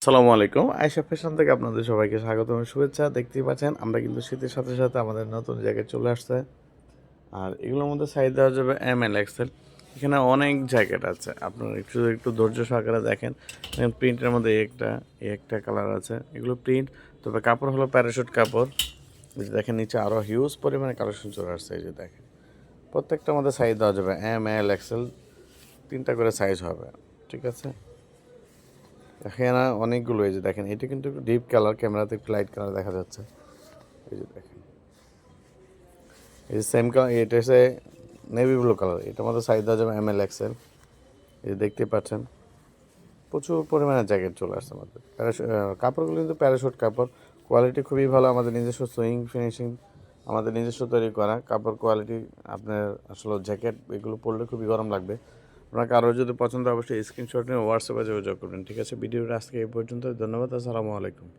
আসসালামু আলাইকুম। আয়েশা ফ্যাশন থেকে আপনাদের সবাইকে স্বাগতম এবং শুভেচ্ছা। দেখতেই পাচ্ছেন আমরা কিন্তু শীতের সাথে, সাথে আমাদের নতুন জ্যাকেট চলে আসছে। আর এগুলোর মধ্যে সাইজ দেওয়া যাবে এম, এল, এক্সেল। এখানে অনেক জ্যাকেট আছে। আপনারা একটু ধৈর্য সহকারে দেখেন। দেখেন প্রিন্টের মধ্যে এই একটা কালার আছে। এগুলো প্রিন্ট, তবে কাপড় হলো প্যারাশুট কাপড়। এই যে দেখেন নিচে আরও হিউজ পরিমাণে কালেকশন চলে আসছে। এই যে দেখেন প্রত্যেকটার মধ্যে সাইজ দেওয়া যাবে এম, এল, এক্সেল, 3টা করে সাইজ হবে। ঠিক আছে? এখানে অনেকগুলো, এই যে দেখেন এটা কিন্তু একটু ডিপ কালার, ক্যামেরাতে একটু লাইট কালার দেখা যাচ্ছে। এই যে দেখেন এই যে সেম কালার, এটা হচ্ছে নেভি ব্লু কালার। এটার মধ্যে সাইজ দেওয়া যাবে এম, এল, এক্সেল। এই যে দেখতে পাচ্ছেন প্রচুর পরিমাণে জ্যাকেট চলে আসছে আমাদের। কাপড়গুলো কিন্তু প্যারাশুট কাপড়, কোয়ালিটি খুবই ভালো। আমাদের নিজস্ব সুইং ফিনিশিং, আমাদের নিজস্ব তৈরি করা কাপড় কোয়ালিটি। আপনার আসলে জ্যাকেট এগুলো পরলে খুবই গরম লাগবে। আপনার কারো যদি পছন্দ অবশ্যই স্ক্রিনশট নিয়ে হোয়াটসঅ্যাপে যোগাযোগ করবেন। ঠিক আছে, ভিডিওটা আজকে এই পর্যন্ত। ধন্যবাদ। আসসালামু আলাইকুম।